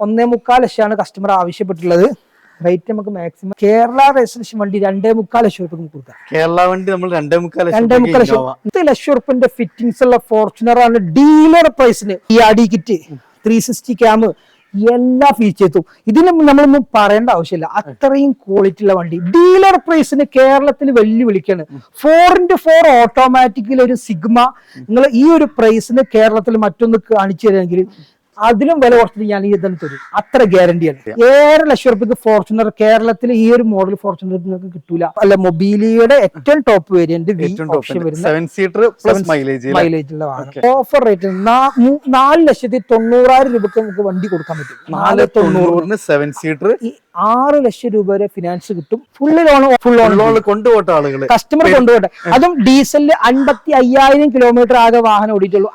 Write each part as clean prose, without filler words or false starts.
1.25 ലക്ഷമാണ് customer ആവശ്യപ്പെട്ടുള്ളത്. Rate നമുക്ക് maximum Kerala registration വണ്ടി 2.25 ലക്ഷം രൂപ കൊടുക്കാം. കേരള വണ്ടി നമ്മൾ 2.25 ലക്ഷം. 2.25 ലക്ഷം റുപ്യന്റെ ഫിറ്റിംഗ്സ് ഉള്ള ഫോർച്യൂണർ ആണ്. ഡീലർ പ്രൈസിന് ഈ അടി കിറ്റ് 360 ക്യാം എല്ലാ ഫീച്ചേഴ്സും ഇതിന് നമ്മളൊന്നും പറയേണ്ട ആവശ്യമില്ല. അത്രയും ക്വാളിറ്റി ഉള്ള വണ്ടി ഡീലർ പ്രൈസിന് കേരളത്തിൽ വെല്ലുവിളിക്കാണ്. 4x4 ഓട്ടോമാറ്റിക്കലി ഒരു സിഗ്മ നിങ്ങൾ ഈ ഒരു പ്രൈസിന് കേരളത്തിൽ മറ്റൊന്ന് കാണിച്ചു തരുമെങ്കിൽ അതിലും വില കുറച്ചിട്ട് ഞാൻ ഇതെന്ന് തരും. അത്ര ഗ്യാരണ്ടിയാണ്. 7 ലക്ഷം റുപ്യക്ക് ഫോർച്യൂണർ കേരളത്തിൽ ഈ ഒരു മോഡൽ ഫോർച്യൂണർ നിങ്ങൾക്ക് കിട്ടൂല. അല്ല, മൊബീലിയുടെ ഏറ്റവും ടോപ്പ് വേരിയന്റ് മൈലേജ് ഉള്ള വാഹനം. ഓഫർ റേറ്റ് 4,90,000 രൂപക്ക് നമുക്ക് വണ്ടി കൊടുക്കാൻ പറ്റും. 490 7 സീറ്റർ 6 ലക്ഷം രൂപ വരെ ഫിനാൻസ് കിട്ടും. ഫുൾ ലോൺ കൊണ്ടുപോട്ടെ ആളുകൾ, കസ്റ്റമർ കൊണ്ടുപോട്ടെ. അതും ഡീസലില് 55,000 കിലോമീറ്റർ ആകെ വാഹനം ഓടിയിട്ടുള്ളൂ.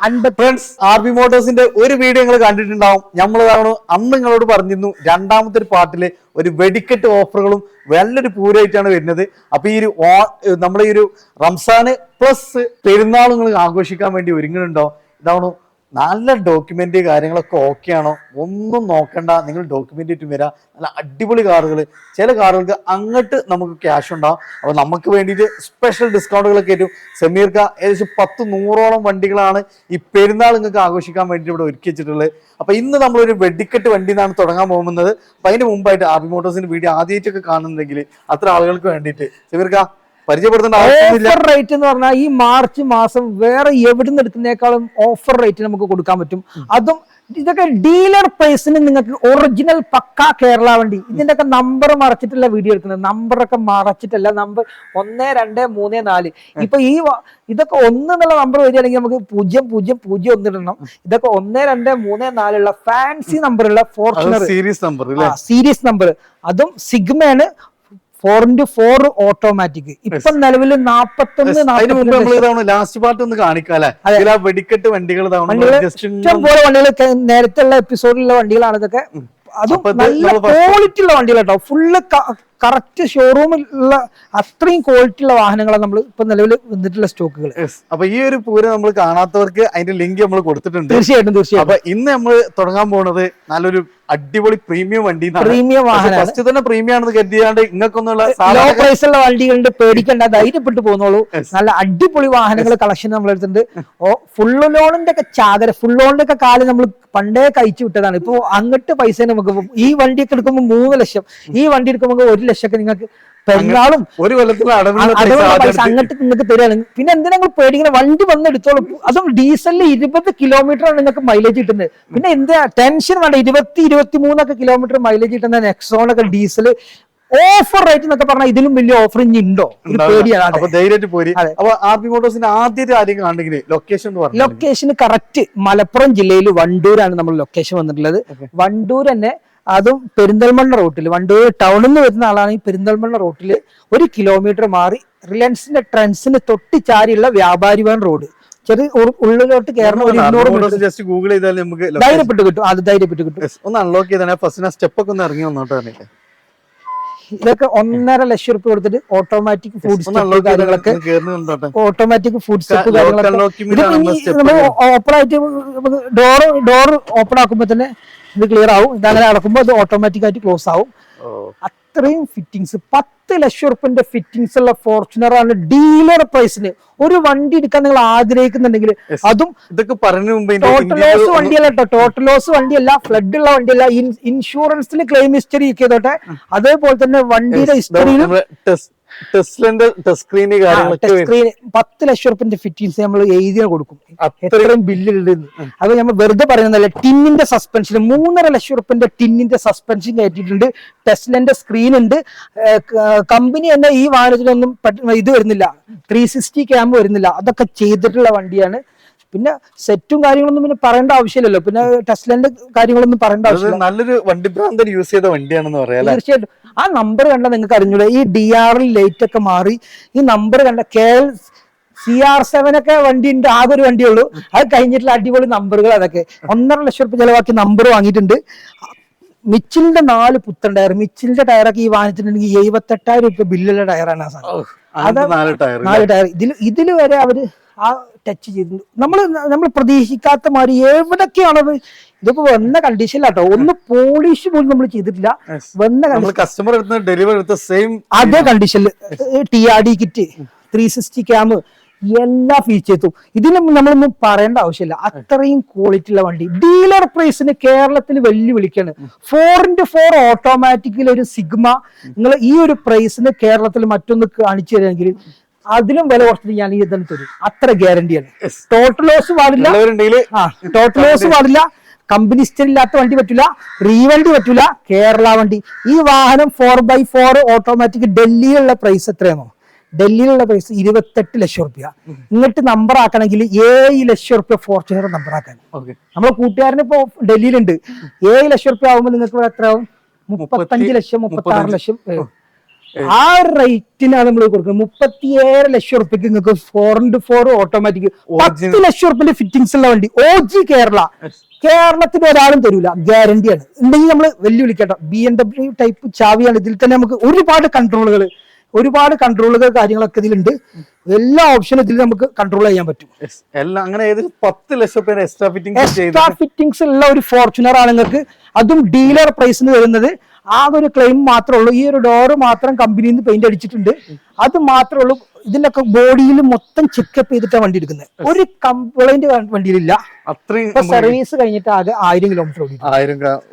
RB മോട്ടോഴ്സിന്റെ ഒരു വീഡിയോ നിങ്ങൾ കണ്ടിട്ടുണ്ടാവും. നമ്മൾ അന്ന് നിങ്ങളോട് പറഞ്ഞിരുന്നു രണ്ടാമത്തെ ഒരു പാർട്ടില് ഒരു വെടിക്കെട്ട് ഓഫറുകളും നല്ലൊരു പൂരമായിട്ടാണ് വരുന്നത്. അപ്പൊ ഈ ഒരു നമ്മളെ ഈ ഒരു റംസാന് പ്ലസ് പെരുന്നാൾ നിങ്ങൾ ആഘോഷിക്കാൻ വേണ്ടി ഒരുങ്ങുന്നുണ്ടോ? ഇതാണോ നല്ല ഡോക്യുമെന്റ് കാര്യങ്ങളൊക്കെ ഓക്കെ ആണോ? ഒന്നും നോക്കണ്ട, നിങ്ങൾ ഡോക്യുമെന്റ് ആയിട്ട് വരാം. നല്ല അടിപൊളി കാറുകൾ, ചില കാറുകൾക്ക് അങ്ങോട്ട് നമുക്ക് ക്യാഷ് ഉണ്ടാവും. അപ്പൊ നമുക്ക് വേണ്ടിയിട്ട് സ്പെഷ്യൽ ഡിസ്കൗണ്ടുകളൊക്കെ ആയിട്ടും സമീർക്ക ഏകദേശം 10-100ഓളം വണ്ടികളാണ് ഈ പെരുന്നാൾ നിങ്ങൾക്ക് ആഘോഷിക്കാൻ വേണ്ടിയിട്ട് ഇവിടെ ഒരുക്കി വെച്ചിട്ടുള്ളത്. അപ്പൊ ഇന്ന് നമ്മളൊരു വെടിക്കെട്ട് വണ്ടി എന്നാണ് തുടങ്ങാൻ പോകുന്നത്. അപ്പൊ അതിന് മുമ്പായിട്ട് RB മോട്ടോഴ്സിന്റെ വീഡിയോ ആദ്യമായിട്ടൊക്കെ കാണുന്നുണ്ടെങ്കിൽ അത്ര ആളുകൾക്ക് വേണ്ടിയിട്ട് സമീർക്ക ഓഫർ റേറ്റ് എന്ന് പറഞ്ഞാൽ ഈ മാർച്ച് മാസം വേറെ എവിടുന്ന് എടുക്കുന്നേക്കാളും ഓഫർ റേറ്റ് നമുക്ക് കൊടുക്കാൻ പറ്റും. അതും ഇതൊക്കെ ഡീലർ പ്രൈസിന് നിങ്ങൾക്ക് ഒറിജിനൽ പക്കാ കേരള വണ്ടി. ഇതിന്റെ ഒക്കെ നമ്പർ മറച്ചിട്ടുള്ള വീഡിയോ എടുക്കുന്നത്. നമ്പറൊക്കെ മറച്ചിട്ടല്ല, നമ്പർ 1, 2, 3, 4. ഇപ്പൊ ഈ ഇതൊക്കെ 1 എന്നുള്ള നമ്പർ വരികയാണെങ്കിൽ നമുക്ക് 00001 ഇടണം. ഇതൊക്കെ 1, 2, 3, 4 ഉള്ള ഫാൻസി നമ്പറുള്ള ഫോർച്യൂണർ സീരീസ് നമ്പർ. അതും സിഗ്മയാണ് 4x4 ഓട്ടോമാറ്റിക്. ഇപ്പൊ നിലവിൽ 41 ലാസ്റ്റ് പാർട്ട് ഒന്ന് കാണിക്കാല്ലേ വെടിക്കെട്ട് വണ്ടികൾ ഇഷ്ടംപോലെ വണ്ടികൾ നേരത്തെ ഉള്ള എപ്പിസോഡിലുള്ള വണ്ടികളാണ് ഇതൊക്കെ. അതും നല്ല ക്വാളിറ്റി ഉള്ള വണ്ടികൾ കേട്ടോ. ഫുള്ള് കറക്റ്റ് ഷോറൂമിലുള്ള അത്രയും ക്വാളിറ്റി ഉള്ള വാഹനങ്ങളാണ് നമ്മൾ ഇപ്പൊ നിലവിൽ വന്നിട്ടുള്ള സ്റ്റോക്കുകൾ. അപ്പൊ ഈ ഒരു പൂരം നമ്മൾ കാണാത്തവർക്ക് അതിന്റെ ലിങ്ക് നമ്മൾ കൊടുത്തിട്ടുണ്ട്. തീർച്ചയായിട്ടും. അപ്പൊ ഇന്ന് നമ്മൾ തുടങ്ങാൻ പോകുന്നത് നല്ലൊരു അടിപൊളി പ്രീമിയം വണ്ടി. പ്രീമിയം വാഹനം ഫസ്റ്റ് തന്നെ പ്രീമിയം ആണെന്ന് കരുതിയാണ്ട് ഇങ്ങക്കൊന്നുള്ള ലോ പ്രൈസ് ഉള്ള വണ്ടികളുണ്ട്, പേടിക്കേണ്ട, ധൈര്യപ്പെട്ടു പോകുന്നുള്ളൂ. നല്ല അടിപൊളി വാഹനങ്ങൾ കളക്ഷൻ നമ്മൾ എടുത്തിട്ടുണ്ട്. ഫുൾ ലോണിന്റെ ഒക്കെ ചാകര, ഫുൾ ലോണിന്റെ ഒക്കെ കാലം നമ്മൾ പണ്ടേ കഴിച്ചു വിട്ടതാണ്. ഇപ്പൊ അങ്ങോട്ട് പൈസ നമുക്ക് ഈ വണ്ടിയൊക്കെ എടുക്കുമ്പോൾ 3 ലക്ഷം, ഈ വണ്ടി എടുക്കുമ്പോൾ 1 ലക്ഷമൊക്കെ നിങ്ങൾക്ക് പെരുന്നാളും ഒരു കൊല്ലത്തിൽ പൈസ അങ്ങോട്ട് നിങ്ങൾക്ക് തരികയാണ്. പിന്നെ എന്തിനാ നിങ്ങൾ പേടിക്കുന്ന? വണ്ടി വന്ന് എടുത്തോളും. അതും ഡീസലിൽ 20 കിലോമീറ്റർ ആണ് നിങ്ങൾക്ക് മൈലേജ് കിട്ടുന്നത്. പിന്നെ എന്താ ടെൻഷൻ വേണ്ട. 20-23 കിലോമീറ്റർ മൈലേജ് കിട്ടുന്ന നെക്സോണൊക്കെ ഡീസൽ ഓഫർ റേറ്റ് എന്നൊക്കെ പറഞ്ഞാൽ ഇതിലും വലിയ ഓഫർ ഇനി ഉണ്ടോ? ലൊക്കേഷൻ കറക്റ്റ് മലപ്പുറം ജില്ലയിൽ വണ്ടൂരാണ് നമ്മൾ ലൊക്കേഷൻ വന്നിട്ടുള്ളത്. വണ്ടൂർ തന്നെ, അതും പെരിന്തൽമണ്ണ റൂട്ടിൽ. വണ്ടൂർ ടൗണിൽ നിന്ന് വരുന്ന ആളാണ് ഈ പെരിന്തൽമണ്ണ റൂട്ടിൽ 1 കിലോമീറ്റർ മാറി റിലയൻസിന്റെ ട്രെൻഡ്സിന് തൊട്ടിച്ചാരിയുള്ള വ്യാപാരി ഭവൻ റോഡ്. ചെറിയ ഉള്ളിലോട്ട് കയറണം. ഒരു 200 ജസ്റ്റ് ഗൂഗിൾ ചെയ്താൽ നമുക്ക് ധൈര്യപ്പെട്ട് കിട്ടും. അത് ധൈര്യപ്പെട്ട് കിട്ടും. ഒന്ന് അൺലോക്ക് ചെയ്താൽ ഫസ്റ്റ് സ്റ്റെപ്പ് ഒക്കെ ഒന്ന് ഇറങ്ങി വന്നോട്ടെ. ഇതൊക്കെ 1.5 ലക്ഷം രൂപ കൊടുത്തിട്ട് ഓട്ടോമാറ്റിക് ഫുഡ് സ്റ്റെപ്പ് കാര്യങ്ങളൊക്കെ, ഓട്ടോമാറ്റിക് ഫുഡ് സ്റ്റെപ്പ് കാര്യങ്ങളൊക്കെ നമ്മൾ ഓപ്പൺ ആയിട്ട് ഡോർ ഓപ്പൺ ആക്കുമ്പോ തന്നെ ഇത് ക്ലിയർ ആവും. ഇതങ്ങനെ അടക്കുമ്പോൾ അത് ഓട്ടോമാറ്റിക് ആയിട്ട് ക്ലോസ് ആവും. അത്രയും ഫിറ്റിംഗ്സ് 10 ലക്ഷം റുപ്യന്റെ ഫിറ്റിംഗ്സ് ഉള്ള ഫോർച്യൂണർ ആണ് ഡീലർ പ്രൈസിന്. ഒരു വണ്ടി എടുക്കാൻ നിങ്ങൾ ആഗ്രഹിക്കുന്നുണ്ടെങ്കിൽ, അതും ഇതൊക്കെ പറഞ്ഞു ടോട്ടൽ ലോസ് വണ്ടിയല്ല കേട്ടോ. ടോട്ടൽ ലോസ് വണ്ടിയല്ല, ഫ്ലഡ് ഉള്ള വണ്ടിയല്ല. ഇൻഷുറൻസിൽ ക്ലെയിം ഹിസ്റ്ററി ഒക്കെ ചെയ്തോട്ടെ. അതേപോലെ തന്നെ വണ്ടിയുടെ ഹിസ്റ്ററിയിലും 10 ലക്ഷം റുപ്യന്റെ ഫിറ്റിംഗ്സ് നമ്മൾ എഴുതി കൊടുക്കും. എത്രയും ബില്ലുണ്ട് അത് നമ്മൾ വെറുതെ പറയുന്നതല്ല. ടിന്നിന്റെ സസ്പെൻഷൻ 3.5 ലക്ഷം റുപ്യന്റെ ടിന്നിന്റെ സസ്പെൻഷൻ കയറ്റിയിട്ടുണ്ട്. ടെസ്ലന്റെ സ്ക്രീൻ ഉണ്ട്. കമ്പനി തന്നെ ഈ വാഹനത്തിനൊന്നും ഇത് വരുന്നില്ല, 360 ക്യാം വരുന്നില്ല. അതൊക്കെ ചെയ്തിട്ടുള്ള വണ്ടിയാണ്. പിന്നെ സെറ്റും കാര്യങ്ങളൊന്നും പിന്നെ പറയേണ്ട ആവശ്യമില്ലല്ലോ. പിന്നെ ടെസ്ലന്റെ കാര്യങ്ങളൊന്നും പറയേണ്ട ആവശ്യമില്ല. നല്ലൊരു വണ്ടി ബ്രാൻഡ് യൂസ് ചെയ്ത വണ്ടിയാണെന്ന് പറയാം. തീർച്ചയായിട്ടും. ആ നമ്പർ കണ്ട നിങ്ങൾക്ക് അറിഞ്ഞൂടെ? ഈ DR ലൈറ്റ് ഒക്കെ മാറി ഈ നമ്പർ കണ്ട KL CR7 ഒക്കെ വണ്ടി ഉണ്ട്. ആകെ ഒരു വണ്ടിയുള്ളൂ. അത് കഴിഞ്ഞിട്ടുള്ള അടിപൊളി നമ്പറുകൾ അതൊക്കെ. 1.5 ലക്ഷം രൂപ ചെലവാക്കി നമ്പർ വാങ്ങിയിട്ടുണ്ട്. മിച്ചിലിന്റെ 4 പുത്തൻ ടയർ. മിച്ചിലിന്റെ ടയറൊക്കെ ഈ വാങ്ങിച്ചിട്ടുണ്ടെങ്കിൽ 78,000 രൂപ ബില്ലുള്ള ടയറാണ് ആ സാധനം. അത് 4 ടയർ. ഇതില് വരെ അവര് ആ ടച്ച് ചെയ്തിട്ടുണ്ട്. നമ്മൾ പ്രതീക്ഷിക്കാത്ത മാതിരി എവിടൊക്കെയാണ് ഇതിപ്പോ വന്ന കണ്ടീഷനിലാട്ടോ, ഒന്ന് പോളിഷ് പോലും നമ്മൾ ചെയ്തിട്ടില്ല. വന്ന കസ്റ്റമർ എടുത്ത ഡെലിവറി എടുത്ത സെയിം അതേ കണ്ടീഷനിൽ TRD കിറ്റ് 360 ക്യാം എല്ലാ ഫീച്ചേഴ്സും ഇതിന് നമ്മളൊന്നും പറയേണ്ട ആവശ്യമില്ല. അത്രയും ക്വാളിറ്റി ഉള്ള വണ്ടി ഡീലർ പ്രൈസിന് കേരളത്തിൽ വെല്ലുവിളിക്കാണ്. 4x4 ഓട്ടോമാറ്റിക്കൽ ഒരു സിഗ്മ നിങ്ങൾ ഈ ഒരു പ്രൈസിന് കേരളത്തിൽ മറ്റൊന്ന് കാണിച്ചു തരുമെങ്കിൽ അതിലും വില കുറച്ചിട്ട് ഞാൻ ഈ തന്നെ തരും. അത്ര ഗ്യാരണ്ടിയാണ്. ടോട്ടൽ ലോസ് പാടില്ല, ടോട്ടൽ ലോസ് പാടില്ല, കമ്പനി സ്റ്റേൽ ഇല്ലാത്ത വണ്ടി പറ്റില്ല, റീവണ്ടി പറ്റില്ല, കേരള വണ്ടി. ഈ വാഹനം 4x4 ഓട്ടോമാറ്റിക് ഡൽഹിയിലുള്ള പ്രൈസ് എത്രയാണോ? ഡൽഹിയിലുള്ള പ്രൈസ് 28 ലക്ഷം റുപ്യ. ഇങ്ങോട്ട് നമ്പർ ആക്കണമെങ്കിൽ 7 ലക്ഷം റുപ്യ ഫോർച്യൂണർ നമ്പർ ആക്കാൻ. നമ്മളെ കൂട്ടുകാരന് ഇപ്പൊ ഡൽഹിയിലുണ്ട്. 7 ലക്ഷം റുപ്യ ആകുമ്പോൾ നിങ്ങൾക്ക് ഇവിടെ എത്ര ആവും? 35 ലക്ഷം 36 ലക്ഷം. ആ റേറ്റിനാണ് നമ്മൾ കൊടുക്കുന്നത്. 37 ലക്ഷം റുപ്യക്ക് നിങ്ങൾക്ക് 4x4 ഓട്ടോമാറ്റിക് 10 ലക്ഷം റുപ്യന്റെ ഫിറ്റിംഗ്സ് ഉള്ള വണ്ടി OG കേരള. കേരളത്തിൽ ഒരാളും തരൂല, ഗ്യാരണ്ടിയാണ്. ഉണ്ടെങ്കിൽ നമ്മൾ വെല്ലുവിളിക്കട്ടോ. BMW type ചാവിയാണ്. ഇതിൽ തന്നെ നമുക്ക് ഒരുപാട് കൺട്രോളുകൾ കാര്യങ്ങളൊക്കെ ഇതിലുണ്ട്. എല്ലാ ഓപ്ഷനും ഇതിൽ നമുക്ക് കൺട്രോൾ ചെയ്യാൻ പറ്റും. എല്ലാം അങ്ങനെ 10 ലക്ഷം പേര് എക്സ്ട്രാ ഫിറ്റിംഗ്സ് ഉള്ള ഒരു ഫോർച്യൂണർ ആണ് നിങ്ങൾക്ക്. അതും ഡീലർ പ്രൈസിന് വരുന്നത്. ആകെ ഒരു ക്ലെയിം മാത്രമേ ഉള്ളൂ, ഈ ഒരു ഡോറ് മാത്രം കമ്പനിയിൽ നിന്ന് പെയിന്റ് അടിച്ചിട്ടുണ്ട്, അത് മാത്രമേ ഉള്ളൂ. ഇതിലൊക്കെ ബോഡിയിൽ മൊത്തം ചെക്കപ്പ് ചെയ്തിട്ടാണ് വണ്ടി എടുക്കുന്നത്. ഒരു കംപ്ലൈന്റ് വണ്ടിയിലില്ല. സർവീസ് കഴിഞ്ഞിട്ട് ആകെ 1000 കിലോമീറ്റർ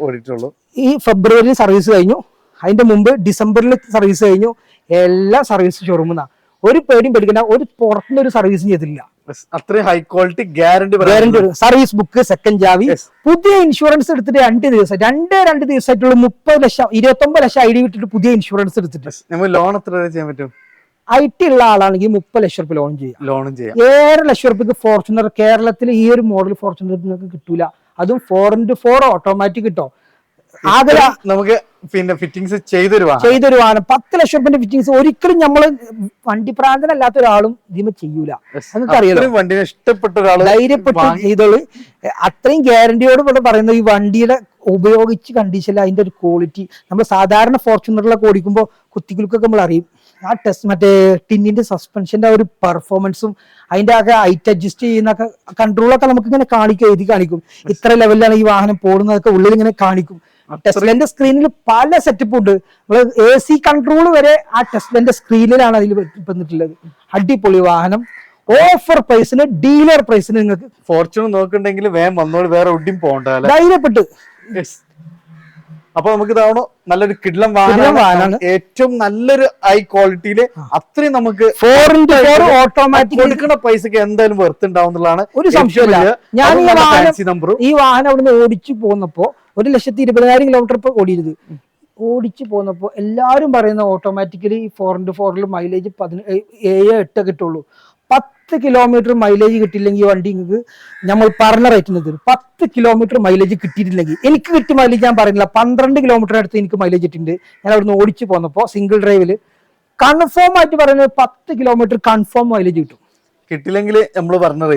ഓടിയിട്ടുള്ളൂ. ഈ ഫെബ്രുവരിയിൽ സർവീസ് കഴിഞ്ഞു, അതിന്റെ മുമ്പ് ഡിസംബറിൽ സർവീസ് കഴിഞ്ഞു. എല്ലാ സർവീസ് ഷോറൂമിൽ നിന്നാണ്. ഒരു പേടിയും പേടിക്കണ്ട, ഒരു പുറത്തുനിന്ന് ഒരു സർവീസ് ചെയ്തിട്ടില്ല. അത്രയും high quality guarantee. Service book, second ചാവി, പുതിയ ഇൻഷുറൻസ് എടുത്തിട്ട് 2 ദിവസമായിട്ടുള്ള 30 ലക്ഷം 29 ലക്ഷം ID വിട്ടിട്ട് പുതിയ ഇൻഷുറൻസ് എടുത്തിട്ട്. ലോൺ എത്ര ചെയ്യാൻ പറ്റും? IT ഉള്ള ആളാണെങ്കിൽ 30 ലക്ഷം റുപ്യ ലോൺ ചെയ്യാം. 7 ലക്ഷം റുപ്യക്ക് ഫോർച്യൂണർ കേരളത്തിൽ ഈ ഒരു മോഡൽ ഫോർച്യൂണർ നിങ്ങൾക്ക് കിട്ടൂല. അതും 4x4 ഓട്ടോമാറ്റിക് കിട്ടോ. നമുക്ക് പിന്നെ ഫിറ്റിംഗ്സ് ചെയ്തൊരു വാഹനം 10 ലക്ഷം റുപ്യന്റെ ഫിറ്റിംഗ്സ് ഒരിക്കലും നമ്മള് വണ്ടി പ്രാന്തനല്ലാത്ത ഒരാളും ഇതിമ ചെയ്യൂല. നിങ്ങൾക്ക് അറിയാലോ, വണ്ടിനെ ഇഷ്ടപ്പെട്ട ഒരാൾ ധൈര്യപ്പെട്ട് ചെയ്തോളൂ. അത്രയും ഗ്യാരണ്ടിയോട് കൂടെ പറയുന്ന ഈ വണ്ടിയുടെ ഉപയോഗിച്ച് കണ്ടീഷനിൽ അതിന്റെ ഒരു ക്വാളിറ്റി നമ്മൾ സാധാരണ ഫോർച്യൂണറിലൊക്കെ ഓടിക്കുമ്പോൾ കുത്തിക്കുലുക്കൊക്കെ നമ്മൾ അറിയും. ആ ടെസ്റ്റ് മറ്റേ ടിന്നിന്റെ സസ്പെൻഷന്റെ ഒരു പെർഫോമൻസും അതിന്റെ ഒക്കെ ഹൈറ്റ് അഡ്ജസ്റ്റ് ചെയ്യുന്ന കൺട്രോളൊക്കെ നമുക്ക് ഇങ്ങനെ കാണിക്കും, എഴുതി കാണിക്കും. ഇത്ര ലെവലിലാണ് ഈ വാഹനം പോകുന്നതൊക്കെ ഉള്ളിൽ ഇങ്ങനെ കാണിക്കും. ടെസ്ലന്റെ സ്ക്രീനിൽ പല സെറ്റപ്പ് ഉണ്ട്. നമ്മള് AC കൺട്രോൾ വരെ ആ ടെസ്ലന്റെ സ്ക്രീനിലാണ് അതിൽ വന്നിട്ടുള്ളത്. അടിപൊളി വാഹനം. ഓഫർ പ്രൈസിന് ഡീലർ പ്രൈസിന് നിങ്ങൾക്ക് ഫോർച്യൂണർ നോക്കുന്നുണ്ടെങ്കിൽ വേഗം വന്നോളൂ, വേറെ എവിടെയും പോകണ്ട, ധൈര്യപ്പെട്ട്. അപ്പൊ നമുക്ക് ഇതാവണോ നല്ലൊരു കിഡ്ലം വാഹനമാണ്. ഏറ്റവും നല്ലൊരു ഹൈ ക്വാളിറ്റിയില് അത്രയും നമുക്ക് 4x4 ഓട്ടോമാറ്റിക് കൊടുക്കുന്ന പൈസക്ക് എന്തായാലും വെർത്ത് ഉണ്ടാവുന്നതാണ് ഒരു സംശയമില്ല. ഞാൻ ഈ വാഹനം അവിടുന്ന് ഓടിച്ചു പോന്നപ്പോ 1,20,000 കിലോമീറ്റർ ഇപ്പൊ ഓടിയത്. ഓടിച്ചു പോന്നപ്പോ എല്ലാരും പറയുന്ന ഓട്ടോമാറ്റിക്കലി 4x4 മൈലേജ് 17-8 കിട്ടുള്ളൂ. 10 കിലോമീറ്റർ മൈലേജ് കിട്ടിയില്ലെങ്കിൽ വണ്ടി നിങ്ങൾക്ക് നമ്മൾ പറഞ്ഞ റേറ്റിന് തരും. 10 കിലോമീറ്റർ മൈലേജ് കിട്ടിയിട്ടില്ലെങ്കിൽ എനിക്ക് കിട്ടിയ മൈലേജ് ഞാൻ പറയുന്നില്ല, 12 കിലോമീറ്റർ അടുത്ത് എനിക്ക് മൈലേജ് കിട്ടിയിട്ടുണ്ട്. ഞാൻ അവിടുന്ന് ഓടിച്ചു പോന്നപ്പോ സിംഗിൾ ഡ്രൈവില് കൺഫേം ആയിട്ട് പറയുന്നത് 10 കിലോമീറ്റർ കൺഫേം മൈലേജ് കിട്ടും. കിട്ടില്ലെങ്കിൽ നമ്മൾ പറഞ്ഞ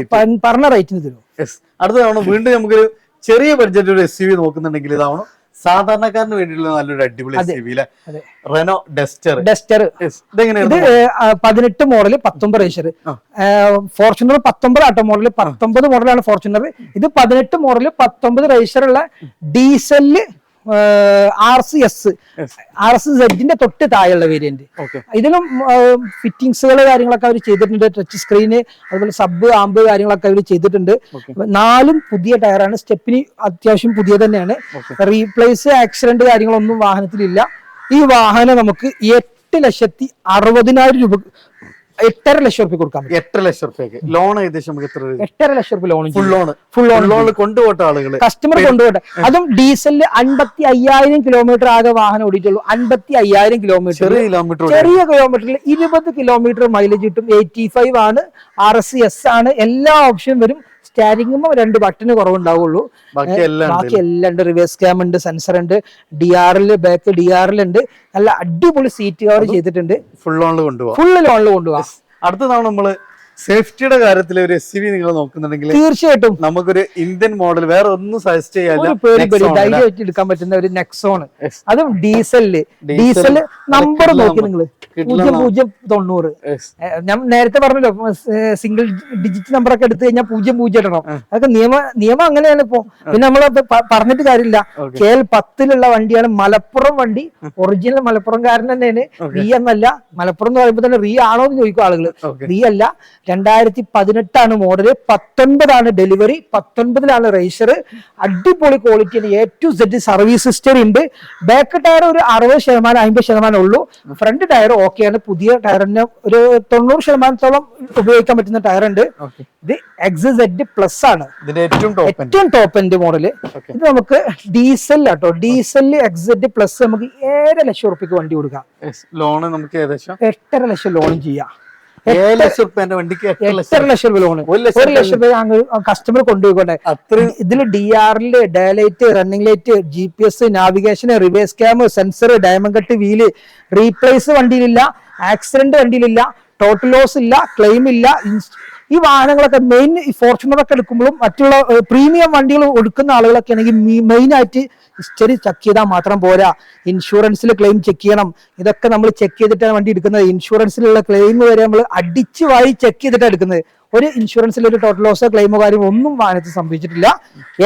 റേറ്റിന് തരും. അടുത്ത തവണ വീണ്ടും നമുക്കൊരു ചെറിയ ബഡ്ജറ്റ് ഒരു SUV നോക്കുന്നുണ്ടെങ്കിൽ ഇതാവണം സാധാരണക്കാരന് വേണ്ടിയിട്ടുള്ള നല്ലൊരു അടിപൊളി SUV ല്ലേ? Renault Duster. ഇത് 18 മോഡൽ 19 രജിസ്റ്റർ. ഫോർച്യൂണർ 19 ആട്ടോ മോഡൽ, 19 മോഡലാണ് ഫോർച്യൂണർ. ഇത് 18 മോഡൽ 19 രജിസ്റ്റർ ഉള്ള ഡീസല് RCZ തൊട്ട് താഴെയുള്ള വേരിയന്റ്. ഇതിലും ഫിറ്റിംഗ്സുകൾ കാര്യങ്ങളൊക്കെ അവർ ചെയ്തിട്ടുണ്ട്. ടച്ച് സ്ക്രീന്, അതുപോലെ സബ് ആമ്പ് കാര്യങ്ങളൊക്കെ അവർ ചെയ്തിട്ടുണ്ട്. 4 പുതിയ ടയറാണ്. സ്റ്റെപ്പിന് അത്യാവശ്യം പുതിയ തന്നെയാണ്. റീപ്ലേസ് ആക്സിഡന്റ് കാര്യങ്ങളൊന്നും വാഹനത്തിലില്ല. ഈ വാഹനം നമുക്ക് 8,60,000 രൂപ 8.5 ലക്ഷം റുപ്യ കൊടുക്കാൻ പറ്റും. 8 ലക്ഷം റുപ്യക്ക് ലോൺ ഏകദേശം നമുക്ക് എത്ര? 8.5 ലക്ഷം റുപ്യ ലോൺ. ഫുൾ ലോൺ കൊണ്ടുപോട്ട ആളുകൾ, കസ്റ്റമർ കൊണ്ടുപോട്ടെ. അതും ഡീസലില് 55,000 കിലോമീറ്റർ ആകെ വാഹനം ഓടിയിട്ടുള്ളൂ. 55,000 കിലോമീറ്റർ, ചെറിയ കിലോമീറ്ററിൽ 20 കിലോമീറ്റർ മൈലേജ് കിട്ടും. 85 ആണ്, RCS ആണ്, എല്ലാ ഓപ്ഷനും വരും. സ്റ്റാരിങ്ങുമ്പോൾ 2 ബട്ടന് കുറവുണ്ടാവുള്ളൂ. ബാക്കി എല്ലാം ഉണ്ട്. റിവേഴ്സ് ക്യാം ഉണ്ട്, സെൻസർ ഉണ്ട്, DRL ബാക്ക് DRL ഉണ്ട്. നല്ല അടിപൊളി സീറ്റ് കവർ ചെയ്തിട്ടുണ്ട്. ഫുൾ ലോണിൽ കൊണ്ടുപോകാം. ഫുൾ ലോണിൽ കൊണ്ടുപോകാം. അടുത്ത തവണ നമ്മള് സേഫ്റ്റിയുടെ കാര്യത്തിൽ ഒരു SUV നിങ്ങൾ നോക്കുന്നുണ്ടെങ്കിൽ തീർച്ചയായിട്ടും നമുക്കൊരു ഇന്ത്യൻ മോഡൽ വേറെ ഒന്നും സജസ്റ്റ് ചെയ്യാനില്ല. ധൈര്യമായിട്ട് എടുക്കാൻ പറ്റുന്ന ഒരു നെക്സോൺ, അതും ഡീസൽ നമ്പർ നോക്കി നിങ്ങൾ 0090. ഞാൻ നേരത്തെ പറഞ്ഞല്ലോ സിംഗിൾ ഡിജിറ്റ് നമ്പർ ഒക്കെ എടുത്തു കഴിഞ്ഞാൽ 00 ഇടണം. അതൊക്കെ നിയമം അങ്ങനെയാണ് ഇപ്പൊ. പിന്നെ നമ്മൾ പറഞ്ഞിട്ട് കാര്യമില്ല. KL 10 വണ്ടിയാണ് മലപ്പുറം വണ്ടി, ഒറിജിനൽ മലപ്പുറംകാരൻ തന്നെയാണ്. റീ എന്നല്ല, മലപ്പുറം എന്ന് പറയുമ്പോൾ തന്നെ റീ ആണോ എന്ന് ചോദിക്കും ആളുകൾ. റീ അല്ല, 2018 മോഡല്, 19 ഡെലിവറി, 19 രജിസ്റ്റർ. അടിപൊളി quality, A to Z service history ഉണ്ട്. ബാക്ക് ടയർ ഒരു 60%-50% ഉള്ളൂ. ഫ്രണ്ട് ടയർ ഓക്കെയാണ്. പുതിയ ടയറിന് ഒരു 90% ഉപയോഗിക്കാൻ പറ്റുന്ന ടയർ ഉണ്ട്. ഇത് XZ+ ആണ്, ഏറ്റവും ടോപ്പ് എൻഡ് മോഡല്. ഇത് നമുക്ക് ഡീസൽ ആട്ടോ, ഡീസൽ XZ+ നമുക്ക് 7 ലക്ഷം റുപ്യക്ക് വണ്ടി കൊടുക്കാം. ലോണ് നമുക്ക് ഏകദേശം 8.5 ലക്ഷം ലോണും ചെയ്യാം. 7 ലക്ഷം റുപ്യന്റെ വണ്ടിക്ക് 8.5 ലക്ഷം രൂപ ലോണ്, 1 ലക്ഷം രൂപ കസ്റ്റമർ കൊണ്ടുപോയിക്കോട്ടെ. ഇതില് DRL, daylight, running light, GPS, navigation, reverse cam, sensor, diamond cut wheel, replace വണ്ടിയിലില്ല, ആക്സിഡന്റ് വണ്ടിയിലില്ല, ടോട്ടൽ ലോസ് ഇല്ല, ക്ലെയിം ഇല്ല. ഈ വാഹനങ്ങളൊക്കെ മെയിൻ ഈ ഫോർച്യൂണറൊക്കെ എടുക്കുമ്പോഴും മറ്റുള്ള പ്രീമിയം വണ്ടികൾ എടുക്കുന്ന ആളുകളൊക്കെ ആണെങ്കിൽ മെയിൻ ആയിട്ട് ഹിസ്റ്ററി ചെക്ക് ചെയ്താൽ മാത്രം പോരാ, ഇൻഷുറൻസിൽ ക്ലെയിം ചെക്ക് ചെയ്യണം. ഇതൊക്കെ നമ്മൾ ചെക്ക് ചെയ്തിട്ടാണ് വണ്ടി എടുക്കുന്നത്. ഇൻഷുറൻസിലുള്ള ക്ലെയിം വരെ നമ്മൾ അടിച്ചു വാരി ചെക്ക് ചെയ്തിട്ടാണ് എടുക്കുന്നത്. ഒരു ഇൻഷുറൻസിൽ ഒരു ടോട്ടൽ ലോസോ ക്ലെയിമോ കാര്യമോ ഒന്നും വാഹനത്തിൽ സംഭവിച്ചിട്ടില്ല.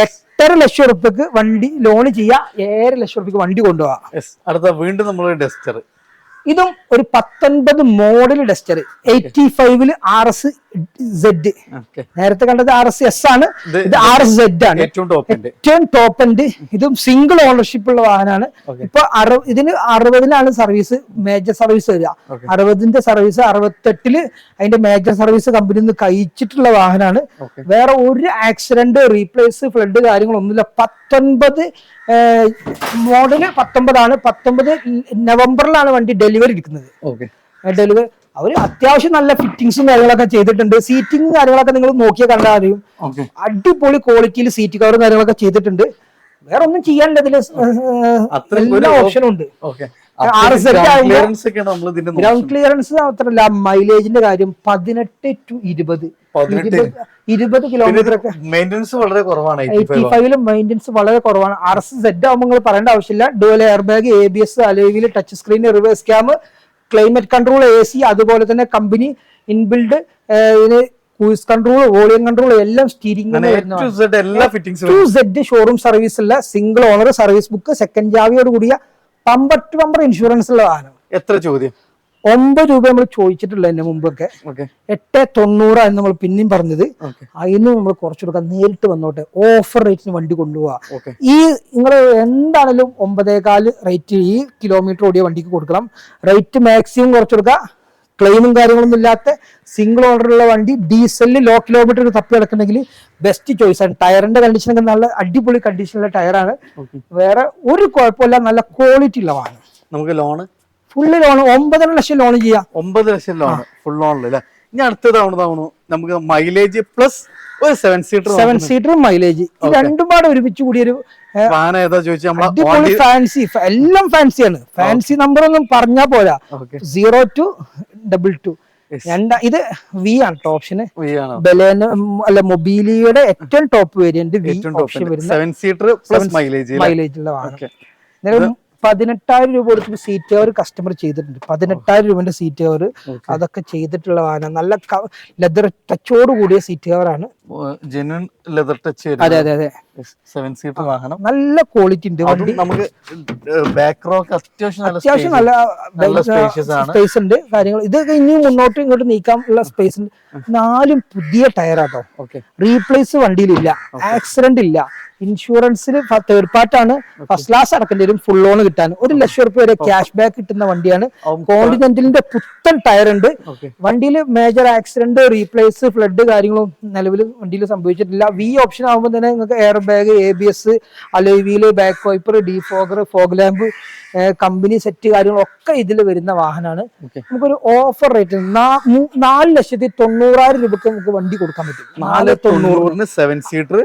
8.5 ലക്ഷം റുപ്യക്ക് വണ്ടി ലോൺ ചെയ്യാം, 7 ലക്ഷം റുപ്യക്ക് വണ്ടി കൊണ്ടുപോകാം. അടുത്ത വീണ്ടും നമ്മൾ ഡസ്റ്റർ, ഇതും ഒരു 19 മോഡൽ ഡസ്റ്റർ, 85 RS Z. നേരത്തെ കണ്ടത് RS ആണ്, ഇത് RS Z ആണ്, ഏറ്റവും ടോപ്പ് എൻഡ്. ഇതും സിംഗിൾ ഓണർഷിപ്പ് ഉള്ള വാഹനമാണ്. ഇപ്പൊ ഇതിന് 60 സർവീസ്, മേജർ സർവീസ് വരിക. 60 സർവീസ്, 68 അതിന്റെ മേജർ സർവീസ് കമ്പനി നിന്ന് കഴിച്ചിട്ടുള്ള വാഹനമാണ്. വേറെ ഒരു ആക്സിഡന്റ്, റീപ്ലേസ്, ഫ്ലഡ് കാര്യങ്ങളൊന്നുമില്ല. 19 മോഡല് 19 19 നവംബറിലാണ് വണ്ടി ഡെലിവറി എടുക്കുന്നത്. ഡെലിവറി അവര് അത്യാവശ്യം നല്ല ഫിറ്റിംഗ്സും കാര്യങ്ങളൊക്കെ ചെയ്തിട്ടുണ്ട്. സീറ്റിംഗ് കാര്യങ്ങളൊക്കെ നിങ്ങൾ നോക്കിയാൽ കണ്ടാൽ അറിയും. അടിപൊളി ക്വാളിറ്റിയിൽ സീറ്റ് കവറും കാര്യങ്ങളൊക്കെ ചെയ്തിട്ടുണ്ട്. വേറെ ഒന്നും ചെയ്യാനില്ല, ഇതില് എല്ലാ ഓപ്ഷനും ഉണ്ട്. ഗ്രൗണ്ട് ക്ലിയറൻസ് മാത്രമല്ല, മൈലേജിന്റെ കാര്യം 18 to 20 കിലോമീറ്റർ ഒക്കെ. മെയിൻ്റെനൻസ് വളരെ കുറവാണ്. 85 മെയിൻ്റെനൻസ് വളരെ കുറവാണ്. RS Z ആകുമ്പോൾ നിങ്ങൾ പറയേണ്ട ആവശ്യമില്ല. Dual air bag, ABS, alloy wheel, touch screen, reverse cam, climate control, AC, അതുപോലെ തന്നെ company inbuilt cruise control, volume control എല്ലാം സ്റ്റീരിംഗ് ഷോറൂം സർവീസ് ഉള്ള single owner, service book, second ചാവിയോട് കൂടിയ പമ്പർ ടു പമ്പർ ഇൻഷുറൻസ് ഉള്ള വാഹനം. എത്ര ചോദ്യം? 9 രൂപ നമ്മൾ ചോദിച്ചിട്ടുള്ള എന്റെ മുമ്പൊക്കെ, 890 എന്ന് നമ്മൾ പിന്നെയും പറഞ്ഞത്. അതിന് നമ്മൾ കുറച്ചു കൊടുക്കാം, നേരിട്ട് വന്നോട്ടെ, ഓഫർ റേറ്റിന് വണ്ടി കൊണ്ടുപോവാ. ഈ നിങ്ങൾ എന്താണെങ്കിലും 9.25 റേറ്റ് ഈ കിലോമീറ്റർ ഓടിയ വണ്ടിക്ക് കൊടുക്കണം. റേറ്റ് മാക്സിമം കുറച്ചു കൊടുക്കുക. ക്ലെയിമും കാര്യങ്ങളൊന്നും ഇല്ലാത്ത സിംഗിൾ ഓണറുള്ള വണ്ടി, ഡീസലിൽ ലോ കിലോമീറ്റർ തപ്പി കിടക്കണമെങ്കിൽ ബെസ്റ്റ് ചോയ്സ് ആണ്. ടയറിന്റെ കണ്ടീഷനൊക്കെ നല്ല അടിപൊളി കണ്ടീഷനുള്ള ടയറാണ്. വേറെ ഒരു കുഴപ്പമില്ല, നല്ല ക്വാളിറ്റി ഉള്ള വാഹനം. നമുക്ക് ലോണ് ഫുള്ള് ലോൺ 9 ലക്ഷം ലോൺ ചെയ്യാം. 9 ലക്ഷം ലോൺ ഫുൾ ലോണില്. ഇനി അടുത്ത തവണ നമുക്ക് മൈലേജ് പ്ലസ് ഒരു 7 സീറ്റർ മൈലേജ്, രണ്ടും പാടെ ഒരുമിച്ച് കൂടിയൊരു വാഹനം ഏതാ ചോദിച്ചാൽ അടിപൊളി ഫാൻസി, എല്ലാം ഫാൻസിയാണ്. ഫാൻസി നമ്പർ ഒന്നും പറഞ്ഞാൽ പോരാ. 0 to 22. ഇത് V ആണ് ഓപ്ഷന്. ബലേനോ അല്ല, മൊബീലിയുടെ ഏറ്റവും ടോപ്പ് വേരിയന്റ് V ഓപ്ഷൻ വരുന്ന 7 സീറ്റർ പ്ലസ് മൈലേജ് ഉള്ള വാഹനം. 18,000 രൂപ കൊടുത്തിട്ട് സീറ്റ് കവർ കസ്റ്റമർ ചെയ്തിട്ടുണ്ട്. 18,000 രൂപന്റെ സീറ്റ് കവർ അതൊക്കെ ചെയ്തിട്ടുള്ള വാഹനം. നല്ല ലെതർ ടച്ചോട് കൂടിയ സീറ്റ് കവറാണ്. അതെ അതെ അതെ, 7 സീറ്റർ വാഹനം. നല്ല ക്വാളിറ്റി ഉണ്ട് വണ്ടി. നമുക്ക് അത്യാവശ്യം നല്ല സ്പേസ് ഉണ്ട് കാര്യങ്ങൾ. ഇതൊക്കെ ഇനിയും മുന്നോട്ടും ഇങ്ങോട്ട് നീക്കാനുള്ള സ്പേസ് ഉണ്ട്. 4 പുതിയ ടയറാട്ടോ. റീപ്ലേസ് വണ്ടിയിലില്ല, ആക്സിഡന്റ് ഇല്ല, ഇൻഷുറൻസിൽ തേർഡ് പാർട്ടാണ്. ഫസ്റ്റ് ക്ലാസ് അടക്കേണ്ടി വരും ഫുൾ ലോൺ കിട്ടാൻ. 1 ലക്ഷം റുപ്യ വരെ ക്യാഷ് ബാക്ക് കിട്ടുന്ന വണ്ടിയാണ്. കോണ്ടിനെന്റലിന്റെ പുത്തൻ ടയർ ഉണ്ട് വണ്ടിയിൽ. മേജർ ആക്സിഡന്റ്, റീപ്ലേസ്, ഫ്ലഡ് കാര്യങ്ങളും നിലവിൽ വണ്ടിയിൽ സംഭവിച്ചിട്ടില്ല. V ഓപ്ഷൻ ആകുമ്പോൾ തന്നെ നിങ്ങൾക്ക് air bag, ABS, alloy wheel, back wiper, defogger, fog lamp, company set കാര്യങ്ങളൊക്കെ ഇതിൽ വരുന്ന വാഹനമാണ്. നമുക്കൊരു ഓഫർ റേറ്റ് 4,90,000 രൂപക്ക് നമുക്ക് വണ്ടി കൊടുക്കാൻ പറ്റും. 4,90,000 7 സീറ്റർ.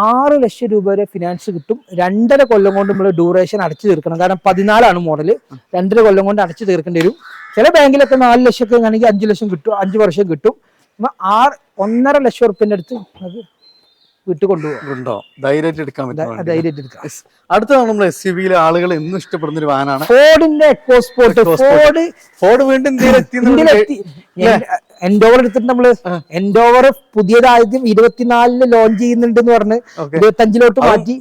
6 ലക്ഷം രൂപ വരെ ഫിനാൻസ് കിട്ടും. 2.5 കൊല്ലം കൊണ്ട് നമ്മൾ ഡ്യൂറേഷൻ അടച്ചു തീർക്കണം. കാരണം 14 മോഡല്, 2.5 കൊല്ലം കൊണ്ട് അടച്ചു തീർക്കേണ്ടി വരും. ചില ബാങ്കിലൊക്കെ 4 ലക്ഷം ഒക്കെ ആണെങ്കിൽ 5 ലക്ഷം കിട്ടും, 5 വർഷം കിട്ടും. 1.5 ലക്ഷം റുപ്യന്റെ അടുത്ത് അത് വീട്ടിൽ കൊണ്ടുപോകും. ഉണ്ടോ? ധൈര്യമായിട്ട് എടുക്കാൻ പറ്റും. ധൈര്യമായിട്ട് എടുക്കാം. അടുത്തതാണ് നമ്മൾ SUV-യിലെ ആളുകൾ എന്നും ഇഷ്ടപ്പെടുന്ന ഒരു വാഹനമാണ് ഫോർഡിന്റെ എക്കോസ്പോർട്ട്. ഫോർഡ് വീണ്ടും ഇന്ത്യയിലെത്തി. എൻഡോവർ എടുത്തിട്ട് നമ്മള് എൻഡോവർ പുതിയതായത് 24 ലോഞ്ച് ചെയ്യുന്നുണ്ട് എന്ന് പറഞ്ഞ് 25 മാറ്റി.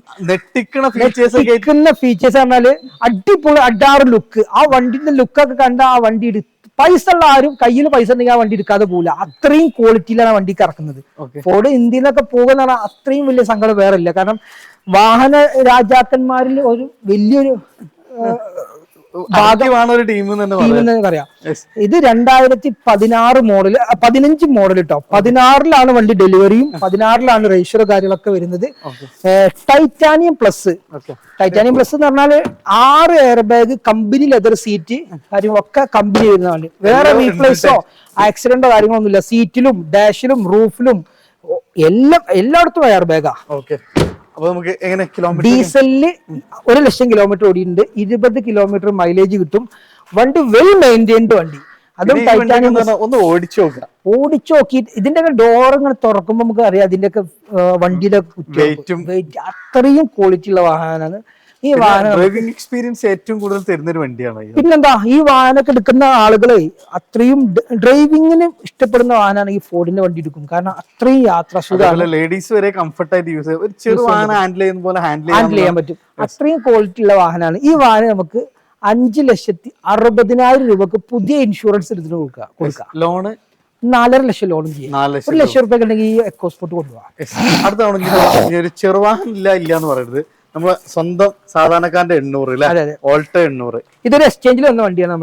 ഫീച്ചേഴ്സ് പറഞ്ഞാല് അടിപൊളി അഡാറ് ലുക്ക്. ആ വണ്ടിന്റെ ലുക്കൊക്കെ കണ്ട ആ വണ്ടി പൈസ ഉള്ള ആരും കയ്യിൽ പൈസ ഉണ്ടെങ്കിൽ ആ വണ്ടി എടുക്കാതെ പോകില്ല. അത്രയും ക്വാളിറ്റിയിലാണ് വണ്ടിക്ക് ഇറക്കുന്നത്. ഫോർഡ് ഇന്ത്യയിൽ നിന്നൊക്കെ പോകുന്ന അത്രയും വലിയ സങ്കടം വേറെ ഇല്ല. കാരണം വാഹന രാജാക്കന്മാരിൽ ഒരു വലിയൊരു ഒരു ടീം പറയാം. ഇത് 2016 മോഡൽ 15 മോഡൽ കേട്ടോ. 16-ലാണ് വണ്ടി ഡെലിവറിയും 16-ലാണ് രജിസ്റ്റർ കാര്യങ്ങളൊക്കെ വരുന്നത്. ടൈറ്റാനിയം പ്ലസ് എന്ന് പറഞ്ഞാല് 6 air bag, company leather seat കാര്യങ്ങളൊക്കെ കമ്പനി വരുന്ന വണ്ടി. വേറെ റീപ്ലേസോ ആക്സിഡന്റോ കാര്യങ്ങളൊന്നുമില്ല. സീറ്റിലും ഡാഷിലും റൂഫിലും എല്ലായിടത്തും എയർ ബാഗാ. ഡീസലില് 1 ലക്ഷം കിലോമീറ്റർ ഓടിയിട്ടുണ്ട്. 20 കിലോമീറ്റർ മൈലേജ് കിട്ടും. വണ്ടി വെൽ മെയിൻറ്റൈൻഡ് വണ്ടി. അതും ടൈറ്റാനിയം. ഒന്ന് ഓടിച്ചു നോക്കി ഇതിന്റെ ഡോർ ഇങ്ങനെ തുറക്കുമ്പോ നമുക്ക് അറിയാം അതിന്റെയൊക്കെ വണ്ടിയുടെ വെയിറ്റ്. അത്രയും ക്വാളിറ്റി ഉള്ള വാഹനമാണ് ഈ വാഹനം. ഡ്രൈവിംഗ് എക്സ്പീരിയൻസ് ഏറ്റവും കൂടുതൽ തരുന്ന ഒരു വണ്ടിയാണ്. പിന്നെന്താ, ഈ വാഹനമൊക്കെ എടുക്കുന്ന ആളുകളെ അത്രയും ഡ്രൈവിങ്ങിന് ഇഷ്ടപ്പെടുന്ന വാഹനമാണ് ഈ ഫോർഡിന്റെ വണ്ടി എടുക്കും. കാരണം അത്രയും യാത്ര സുഖമാണ്. ലേഡീസ് വരെ കംഫർട്ടായിട്ട് യൂസ് ചെയ്യാം. ഒരു ചെറു വാഹനം ഹാൻഡിൽ ചെയ്യുന്ന പോലെ ഹാൻഡിൽ ചെയ്യാൻ പറ്റും. അത്രയും ക്വാളിറ്റി ഉള്ള വാഹനമാണ് ഈ വാഹനം. നമുക്ക് 5,60,000 രൂപക്ക് പുതിയ ഇൻഷുറൻസ് എടുത്തിട്ട് കൊടുക്കാം. ലോണ് 4.5 ലക്ഷം ലോണും ചെയ്യാം. 1 ലക്ഷം റുപ്യ ഉണ്ടെങ്കിൽ ഈ എക്കോസ്പോർട്ട് കൊണ്ടുപോകാം. അടുത്താണ് ഒരു ചെറുവാഹനം ഇല്ല എന്ന് പറയുന്നത് നമ്മളെ സ്വന്തം സാധാരണക്കാരന്റെ 800 ഓൾട്ടോ 800. ഇതൊരു എക്സ്ചേഞ്ചിൽ വന്ന വണ്ടിയാണ്.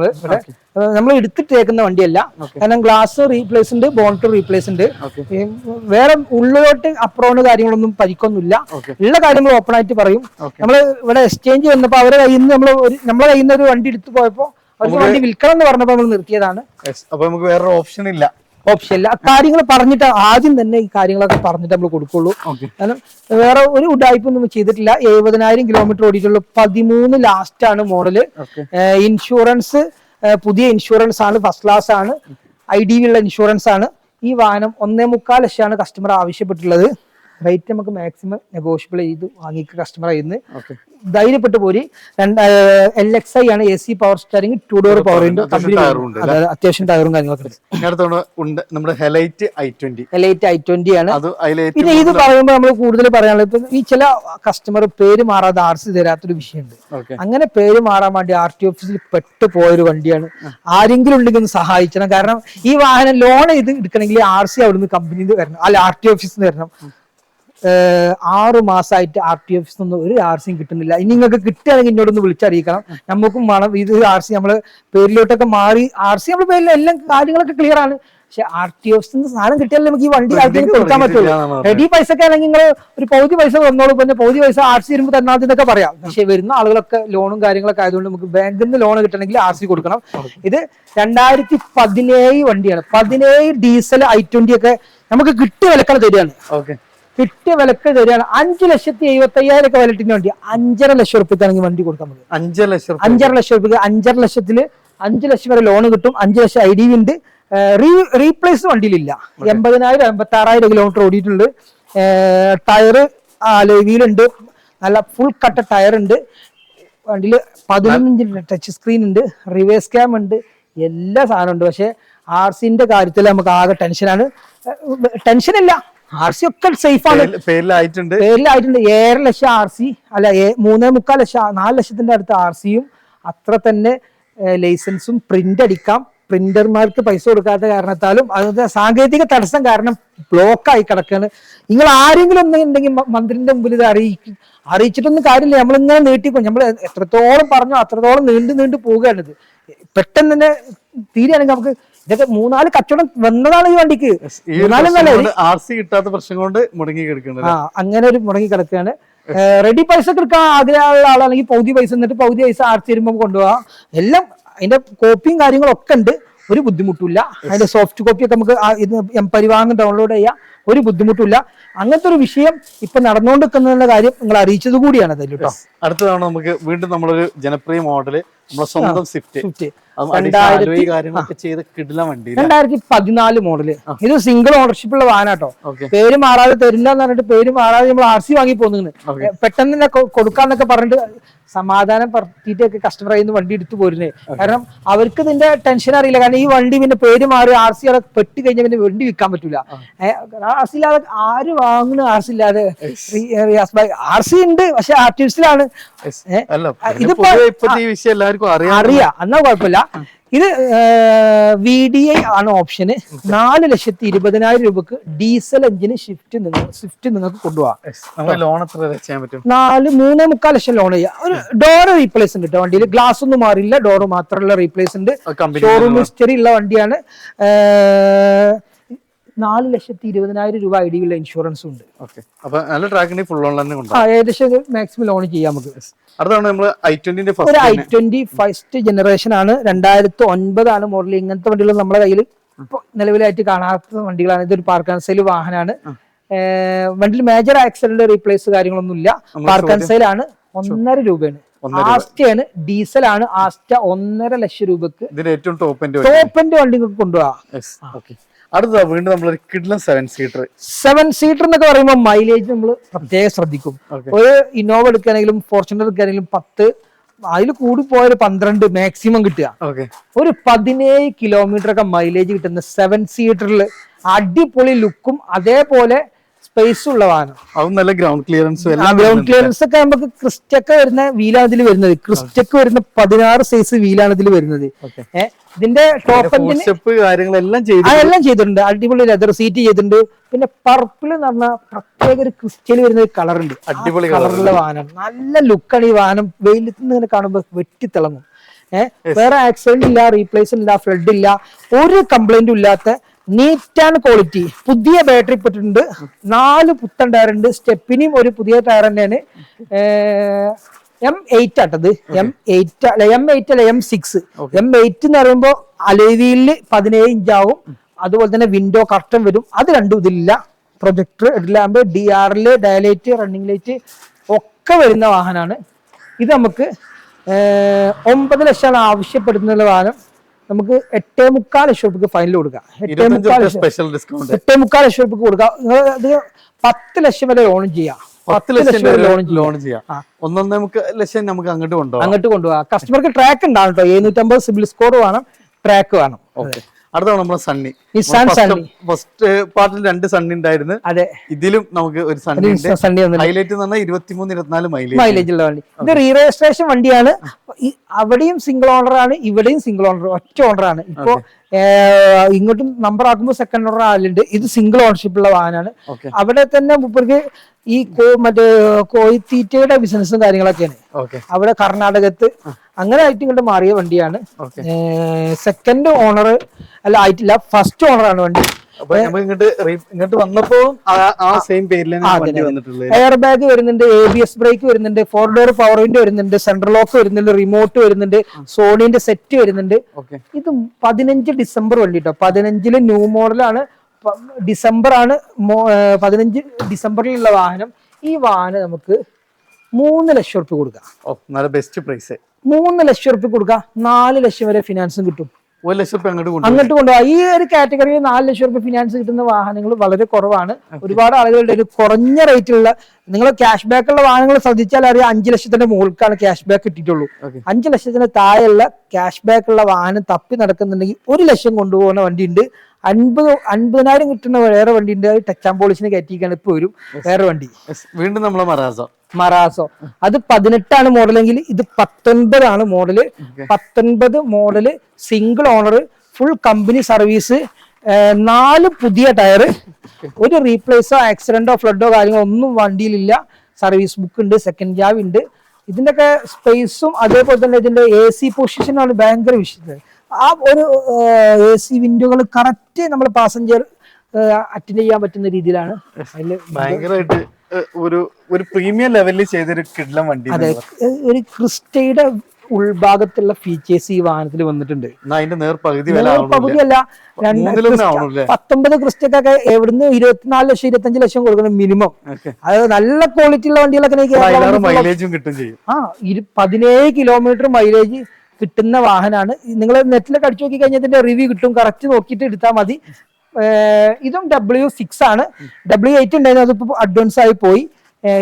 നമ്മൾ എടുത്തിട്ടേക്കുന്ന വണ്ടിയല്ല. കാരണം ഗ്ലാസ് റീപ്ലേസ് ഉണ്ട്, ബോണറ്റ് റീപ്ലേസ് ഉണ്ട്. വേറെ ഉള്ളിലോട്ട് അപ്രോണ് കാര്യങ്ങളൊന്നും പരിക്കൊന്നുമില്ല. ഉള്ള കാര്യങ്ങൾ ഓപ്പൺ ആയിട്ട് പറയും. നമ്മൾ ഇവിടെ എക്സ്ചേഞ്ച് വന്നപ്പോ അവരെ കയ്യിൽ നിന്ന് നമ്മളെ കയ്യിൽ നിന്ന് ഒരു വണ്ടി എടുത്തു പോയപ്പോ അവർക്ക് വണ്ടി വിൽക്കണം എന്ന് പറഞ്ഞപ്പോ നമ്മൾ നിർത്തിയതാണ്. അപ്പൊ നമുക്ക് വേറെ ഓപ്ഷൻ ഇല്ല. കാര്യങ്ങൾ പറഞ്ഞിട്ട് ആദ്യം തന്നെ ഈ കാര്യങ്ങളൊക്കെ പറഞ്ഞിട്ട് നമ്മൾ കൊടുക്കുള്ളൂ. കാരണം വേറെ ഒരു ഉഡായിപ്പൊന്നും ചെയ്തിട്ടില്ല. 70,000 കിലോമീറ്റർ ഓടിയിട്ടുള്ളൂ. 13 ലാസ്റ്റ് ആണ് മോഡല്. ഇൻഷുറൻസ് പുതിയ ഇൻഷുറൻസ് ആണ്. ഫസ്റ്റ് ക്ലാസ് ആണ്. IDV ഉള്ള ഇൻഷുറൻസ് ആണ്. ഈ വാഹനം 1.25 ലക്ഷമാണ് കസ്റ്റമർ ആവശ്യപ്പെട്ടുള്ളത്. റേറ്റ് നമുക്ക് മാക്സിമം നെഗോഷ്യബിൾ ചെയ്ത് വാങ്ങിക്കുക കസ്റ്റമർ ആയിരുന്നു. ധൈര്യപ്പെട്ട് പോരി. LXi ആണ്. AC power steering, 2 door power window, അത്യാവശ്യം ടയറും കാര്യങ്ങളൊക്കെ. നമ്മുടെ ഹെലൈറ്റ് i20 ആണ്. പിന്നെ ഇത് പറയുമ്പോൾ നമ്മൾ കൂടുതൽ പറയാനുള്ളത് ഇപ്പൊ ഈ ചില കസ്റ്റമർ പേര് മാറാതെ RC തരാത്തൊരു വിഷയമുണ്ട്. അങ്ങനെ പേര് മാറാൻ വേണ്ടി RT ഓഫീസിൽ പെട്ടു പോയൊരു വണ്ടിയാണ്. ആരെങ്കിലും ഉണ്ടെങ്കിൽ ഒന്ന് സഹായിക്കണം. കാരണം ഈ വാഹനം ലോൺ ചെയ്ത് എടുക്കണമെങ്കിൽ RC അവിടുന്ന് കമ്പനിയിൽ നിന്ന് വരണം, അല്ല RT ഓഫീസിൽ നിന്ന് വരണം. 6 മാസമായിട്ട് RT ഓഫീസിൽ നിന്ന് ഒരു RCയും കിട്ടുന്നില്ല. ഇനി നിങ്ങൾക്ക് കിട്ടുകയാണെങ്കിൽ എന്നോടൊന്ന് വിളിച്ചറിയിക്കണം. നമുക്കും വേണം ഇത് RC. നമ്മള് പേരിലോട്ടൊക്കെ മാറി RC നമ്മുടെ പേരിൽ എല്ലാം കാര്യങ്ങളൊക്കെ ക്ലിയർ ആണ്. പക്ഷെ RT ഓഫീസിൽ നിന്ന് സാധനം കിട്ടിയാലേ നമുക്ക് ഈ വണ്ടി ആദ്യം കൊടുക്കാൻ പറ്റുള്ളൂ. റെഡി പൈസ ഒക്കെ ആണെങ്കിൽ നിങ്ങൾ ഒരു പകുതി പൈസ വന്നോളൂ, പിന്നെ പകുതി പൈസ RC വരുമ്പോൾ തന്നാൽ എന്നൊക്കെ പറയാം. പക്ഷെ വരുന്ന ആളുകളൊക്കെ ലോണും കാര്യങ്ങളൊക്കെ ആയതുകൊണ്ട് നമുക്ക് ബാങ്കിൽ നിന്ന് ലോൺ കിട്ടണമെങ്കിൽ RC കൊടുക്കണം. ഇത് 2017 വണ്ടിയാണ്. 17 ഡീസൽ i20 ഒക്കെ നമുക്ക് കിട്ടിയ വിലക്കാണ് തരികയാണ്. കിട്ടിയ വിലക്ക് തരികയാണ്. 5,75,000 ഒക്കെ വിലട്ടിന് വണ്ടി 5.5 ലക്ഷം റുപ്യക്കാണെങ്കിൽ വണ്ടി കൊടുക്കാൻ പറ്റും. 5.5 ലക്ഷം റുപ്യ. 5.5 ലക്ഷത്തില് 5 ലക്ഷം വരെ ലോൺ കിട്ടും. 5 ലക്ഷം IDV ഉണ്ട്. റീപ്ലേസ് വണ്ടിയിലില്ല. 80,000 86,000 കിലോമീറ്റർ ഓടിയിട്ടുണ്ട്. ടയറ് വീലുണ്ട്. നല്ല ഫുൾ കട്ട ടയർ ഉണ്ട് വണ്ടിയില്. 15 ഇഞ്ച് ടച്ച് സ്ക്രീൻ ഉണ്ട്. റിവേഴ്സ് ക്യാം ഉണ്ട്. എല്ലാ സാധനം ഉണ്ട്. പക്ഷെ RCന്റെ കാര്യത്തിൽ നമുക്ക് ആകെ ടെൻഷനാണ്. ടെൻഷനില്ല, RC ഒക്കെ സേഫ് ആണ്. പേരിലായിട്ടുണ്ട്. 7 ലക്ഷം RC അല്ല 3.25 ലക്ഷം 4 ലക്ഷത്തിന്റെ അടുത്ത് RCയും അത്ര തന്നെ ലൈസൻസും. പ്രിന്റ് അടിക്കാം. പ്രിന്റർമാർക്ക് പൈസ കൊടുക്കാത്ത കാരണത്താലും അത് സാങ്കേതിക തടസ്സം കാരണം ബ്ലോക്കായി കിടക്കുകയാണ്. നിങ്ങൾ ആരെങ്കിലും ഒന്നുണ്ടെങ്കിൽ മന്ത്രിന്റെ മുമ്പിൽ ഇത് അറിയിച്ചിട്ടൊന്നും കാര്യമില്ല. നമ്മളിങ്ങനെ നീട്ടിക്കും. നമ്മൾ എത്രത്തോളം പറഞ്ഞോ അത്രത്തോളം നീണ്ടു പോവുകയാണിത്. പെട്ടെന്ന് തന്നെ തീരുകയാണെങ്കിൽ നമുക്ക് ഇതൊക്കെ 3-4 കച്ചവടം വന്നതാണ് ഈ വണ്ടിക്ക്. RC കിട്ടാത്ത പ്രശ്നം കൊണ്ട് മുടങ്ങി കിടക്കുന്നത്. അങ്ങനെ ഒരു മുടങ്ങി കിടക്കുകയാണ്. റെഡി പൈസ എടുക്കാൻ ആഗ്രഹമുള്ള ആളാണെങ്കിൽ പകുതി പൈസ എന്നിട്ട് പകുതി പൈസ RC വരുമ്പോൾ കൊണ്ടുപോകാം. എല്ലാം അതിന്റെ കോപ്പിയും കാര്യങ്ങളും ഒക്കെ ഉണ്ട്. ഒരു ബുദ്ധിമുട്ടില്ല. അതിന്റെ സോഫ്റ്റ് കോപ്പി ഒക്കെ നമുക്ക് പരിവാഹനം ഡൗൺലോഡ് ചെയ്യാം. ഒരു ബുദ്ധിമുട്ടില്ല. അങ്ങനത്തെ ഒരു വിഷയം ഇപ്പൊ നടന്നുകൊണ്ടിരിക്കുന്ന കാര്യം നിങ്ങൾ അറിയിച്ചത് കൂടിയാണ് അതിൽ കേട്ടോ. അടുത്തതാണ് നമുക്ക് വീണ്ടും നമ്മളൊരു ജനപ്രിയ മോഡല് നമ്മുടെ സ്വന്തം സ്വിഫ്റ്റ് 2014 മോഡല്. ഇത് സിംഗിൾ ഓണർഷിപ്പ് ഉള്ള വാഹനാട്ടോ. പേര് മാറാതെ തരില്ല എന്ന് പറഞ്ഞിട്ട് പേര് മാറാതെ നമ്മൾ RC വാങ്ങി പോന്നു. പെട്ടെന്ന് തന്നെ കൊടുക്കാന്നൊക്കെ പറഞ്ഞിട്ട് സമാധാനം പറത്തിയിട്ടൊക്കെ കസ്റ്റമർ നിന്ന് വണ്ടി എടുത്തു പോരുന്നത്. കാരണം അവർക്ക് ഇതിന്റെ ടെൻഷൻ അറിയില്ല. കാരണം ഈ വണ്ടി പിന്നെ പേര് മാറി RC അവിടെ പെട്ട് കഴിഞ്ഞാൽ പിന്നെ വണ്ടി വിൽക്കാൻ പറ്റൂല. RC ഇല്ലാതെ ആര് വാങ്ങുന്നു? RC ഇല്ലാതെ RC ഉണ്ട്, പക്ഷെ ആർട്ടിഫിഷ്യലാണ്. അറിയാം, എന്നാ കുഴപ്പമില്ല. ഇത് VDI ആണ് ഓപ്ഷന്. 4,20,000 രൂപക്ക് ഡീസൽ എഞ്ചിന് സ്വിഫ്റ്റ് നിങ്ങൾക്ക് കൊണ്ടുപോകാം. 3.25 ലക്ഷം ലോൺ ചെയ്യാം. ഒരു ഡോറ് റീപ്ലേസ് ഉണ്ട് കേട്ടോ വണ്ടിയിൽ. ഗ്ലാസ് ഒന്നും മാറില്ല, ഡോറ് മാത്രമുള്ള റീപ്ലേസ് ഉണ്ട്. ഷോറൂം ഹിസ്റ്ററി ഉള്ള വണ്ടിയാണ്. 4,20,000 രൂപ ഐഡിയുള്ള ഇൻഷുറൻസ് ഉണ്ട്. ഏകദേശം മാക്സിമം ലോൺ ചെയ്യാം നമുക്ക്. ഒരു i20 ഫസ്റ്റ് ജനറേഷൻ ആണ്. 2009 ആണ് മോഡൽ. ഇങ്ങനത്തെ വണ്ടികൾ നമ്മുടെ കയ്യിൽ ഇപ്പൊ നിലവിലായിട്ട് കാണാത്ത വണ്ടികളാണ്. ഇതൊരു പാർക്ക് ആൻഡ് സെയിൽ വാഹനമാണ്. വണ്ടിയിൽ മേജർ ആക്സിഡന്റ് റീപ്ലേസ് കാര്യങ്ങളൊന്നും ഇല്ല. പാർക്ക് ആൻഡ് സെയിൽ ആണ്. 1.5 രൂപയാണ്. ആസ്റ്റയാണ്, ഡീസൽ ആണ്. ആസ്റ്റ 1.5 ലക്ഷം രൂപക്ക് ടോപ്പ് എൻഡ് വണ്ടി കൊണ്ടുപോകാം. അടുത്ത വീണ്ടും നമ്മളൊരു കിഡ്ലൻ 7 സീറ്റർ എന്നൊക്കെ പറയുമ്പോൾ മൈലേജ് നമ്മൾ പ്രത്യേകം ശ്രദ്ധിക്കും. ഒരു ഇന്നോവ എടുക്കുകയാണെങ്കിലും ഫോർച്യൂണർ എടുക്കുകയാണെങ്കിലും 10, അതിൽ കൂടി പോയൊരു 12 മാക്സിമം കിട്ടുക. ഒരു 17 കിലോമീറ്റർ ഒക്കെ മൈലേജ് കിട്ടുന്ന 7 സീറ്ററിൽ അടിപൊളി ലുക്കും അതേപോലെ സ്പേസ് ഉള്ള വാഹനം. നല്ല ഗ്രൗണ്ട് ക്ലിയറൻസ് ഒക്കെ നമുക്ക് ക്രിസ്റ്റൊക്കെ വരുന്ന വീലാണ് ഇതിൽ വരുന്നത്. ക്രിസ്റ്റൊക്കെ വരുന്ന 16 സൈസ് വീലാണ് ഇതിൽ വരുന്നത്. ഇതിന്റെ ടോപ്പ് കാര്യങ്ങളെല്ലാം ചെയ്തിട്ടുണ്ട്. അടിപൊളി ലെതർ സീറ്റ് ചെയ്തിട്ടുണ്ട്. പിന്നെ പർപ്പിൾ എന്ന് പറഞ്ഞാൽ പ്രത്യേക ഒരു ക്രിസ്റ്റൽ വരുന്ന ഒരു കളർ ഉണ്ട്. അടിപൊളി കളറുള്ള വാഹനം. നല്ല ലുക്കാണ് ഈ വാഹനം. വെയിലത്ത് നിന്ന് കാണുമ്പോൾ വെട്ടിത്തിളങ്ങും. വേറെ ആക്സിഡന്റ് ഇല്ല, റീപ്ലേസ് ഇല്ല, ഫ്ലഡ് ഇല്ല, ഒരു കംപ്ലൈന്റും ഇല്ലാത്ത നീറ്റ് ആൻഡ് ക്വാളിറ്റി. പുതിയ ബാറ്ററി ഇട്ടിട്ടുണ്ട്. 4 പുത്തൻ ടയർ ഉണ്ട്. സ്റ്റെപ്പിനും ഒരു പുതിയ ടയർ തന്നെയാണ്. M8 ആട്ടത്. M8 അല്ല M6. M8 എന്ന് പറയുമ്പോൾ അലോയ് 17 ഇഞ്ച് ആവും. അതുപോലെ തന്നെ വിൻഡോ കർട്ടൻ വരും. അത് രണ്ടും ഇതിലില്ല. Projector, headlamp, DRL, daylight, running light ഒക്കെ വരുന്ന വാഹനമാണ്. ഇത് നമുക്ക് 9 ലക്ഷമാണ് ആവശ്യപ്പെടുന്ന വാഹനം. നമുക്ക് 8.25 ലക്ഷം രൂപയ്ക്ക് ഫൈനൽ കൊടുക്കാം. 8.25 ലക്ഷം രൂപയ്ക്ക് കൊടുക്കാം. ഇത് 10 ലക്ഷം വരെ ലോൺ ചെയ്യാം. 10 ലക്ഷം ലോൺ ചെയ്യാം. 1.5 ലക്ഷം നമുക്ക് അങ്ങോട്ട് കൊണ്ടുപോകാം. കസ്റ്റമർക്ക് ട്രാക്ക് ഉണ്ടാവും കേട്ടോ. 750 സിബിൽ സ്കോർ വേണം, ട്രാക്ക് വേണം. അടുത്താണ് നമ്മുടെ സണ്ണി. ഫസ്റ്റ് പാർട്ടിൽ 2 സണ്ണി ഉണ്ടായിരുന്നു. അതെ, ഇതിലും നമുക്ക് ഒരു സണ്ണി ഹൈലൈറ്റ് എന്ന് പറഞ്ഞാൽ 23-24 മൈലേജ് ഉള്ള വണ്ടി. ഇത് റീ രജിസ്ട്രേഷൻ വണ്ടിയാണ്. അവിടെയും സിംഗിൾ ഓണർ ആണ്, ഇവിടെയും സിംഗിൾ ഓണർ, ഒറ്റ ഓണർ ആണ്. ഇപ്പൊ ഇങ്ങോട്ടും നമ്പർ ആക്കുമ്പോൾ സെക്കൻഡ് ഓണർ ആലുണ്ട്. ഇത് സിംഗിൾ ഓണർഷിപ്പ് ഉള്ള വാഹനമാണ്. അവിടെ തന്നെ മുപ്പർക്ക് ഈ മറ്റേ കോഴിത്തീറ്റയുടെ ബിസിനസ്സും കാര്യങ്ങളൊക്കെയാണ്. അവിടെ കർണാടകത്ത് അങ്ങനെ ആയിട്ട് ഇങ്ങോട്ട് മാറിയ വണ്ടിയാണ്. സെക്കൻഡ് ഓണർ അല്ല, ആയിട്ടില്ല, ഫസ്റ്റ് ഓണർ ആണ് വണ്ടി. എയർ ബാഗ് വരുന്നുണ്ട്, ABS ബ്രേക്ക് വരുന്നുണ്ട്, 4 ഡോർ പവർ വിൻഡോ വരുന്നുണ്ട്, സെൻട്രൽ ലോക്ക് വരുന്നുണ്ട്, റിമോട്ട് വരുന്നുണ്ട്, സോണിന്റെ സെറ്റ് വരുന്നുണ്ട്. ഇത് 15 ഡിസംബർ വണ്ടി കേട്ടോ. 15 ന്യൂ മോഡലാണ്. ഡിസംബർ ആണ് 15 ഡിസംബറിലുള്ള വാഹനം. ഈ വാഹനം നമുക്ക് 3 ലക്ഷം റുപ്യ കൊടുക്കാം. Best price. 3 ലക്ഷം റുപ്യ കൊടുക്കാം. 4 ലക്ഷം വരെ ഫിനാൻസും കിട്ടും. 1 ലക്ഷം അങ്ങോട്ട് കൊണ്ടുപോകാം. ഈ ഒരു കാറ്റഗറിയിൽ 4 ലക്ഷം റുപ്യ ഫിനാൻസ് കിട്ടുന്ന വാഹനങ്ങൾ വളരെ കുറവാണ്. ഒരുപാട് ആളുകളുടെ ഒരു കുറഞ്ഞ റേറ്റിലുള്ള, നിങ്ങൾ ക്യാഷ് ബാക്ക് ഉള്ള വാഹനങ്ങൾ ശ്രദ്ധിച്ചാൽ അറിയാം 5 ലക്ഷത്തിന്റെ മുകൾക്കാണ് ക്യാഷ് ബാക്ക് കിട്ടിയിട്ടുള്ളൂ. 5 ലക്ഷത്തിന് താഴെയുള്ള ക്യാഷ് ബാക്ക് ഉള്ള വാഹനം തപ്പി നടക്കുന്നുണ്ടെങ്കിൽ 1 ലക്ഷം കൊണ്ടുപോകുന്ന വണ്ടി ഉണ്ട്. 50,000 കിട്ടുന്ന വേറെ വണ്ടി ഉണ്ട്. ടച്ച് ആൻഡ് പോളിഷിന് കയറ്റിക്കാണ് ഇപ്പൊ വരും വേറെ വണ്ടി. വീണ്ടും നമ്മളെ മറാസോ അത് 18 മോഡലെങ്കിൽ ഇത് 19 ആണ് model. 19 model, single owner, full company service, 4 പുതിയ ടയർ, ഒരു റീപ്ലേസോ ആക്സിഡന്റോ ഫ്ലഡോ കാര്യങ്ങളോ ഒന്നും വണ്ടിയിലില്ല. സർവീസ് ബുക്ക് ഉണ്ട്, സെക്കൻഡ് ജാവ് ഉണ്ട്. ഇതിന്റെ ഒക്കെ സ്പേസും അതേപോലെ തന്നെ ഇതിന്റെ AC പൊസിഷനാണ് ഭയങ്കര വിഷയം. ആ ഒരു AC വിൻഡോകൾ കറക്റ്റ് നമ്മൾ പാസഞ്ചർ അറ്റൻഡ് ചെയ്യാൻ പറ്റുന്ന രീതിയിലാണ്. ഭയങ്കരമായിട്ട് ഒരു പ്രീമിയം ലെവലിൽ ചെയ്തൊരു കിഡ്ലൻ വണ്ടി. അതെ, ഒരു ക്രിസ്റ്റയുടെ ഉൾഭാഗത്തുള്ള ഫീച്ചേഴ്സ് ഈ വാഹനത്തിൽ വന്നിട്ടുണ്ട്. എന്നാ അതിന്റെ നേർപകുതി വില പകുതിയല്ല, 19 ക്രിസ്റ്റൊക്കെ എവിടുന്ന് 24 ലക്ഷം 25 ലക്ഷം കൊടുക്കണം മിനിമം. അത് നല്ല ക്വാളിറ്റി ഉള്ള വണ്ടികളൊക്കെ മൈലേജും കിട്ടും ചെയ്യും. 17 കിലോമീറ്റർ മൈലേജ് കിട്ടുന്ന വാഹനമാണ്. നിങ്ങൾ നെറ്റിലൊക്കെ അടിച്ചു നോക്കി കഴിഞ്ഞാൽ ഇതിന്റെ റിവ്യൂ കിട്ടും, കറക്റ്റ് നോക്കിയിട്ട് എടുത്താൽ മതി. ഇതും W6 ആണ്. W8 ഉണ്ടായിരുന്നു, അതിപ്പോ അഡ്വാൻസ് ആയി പോയി.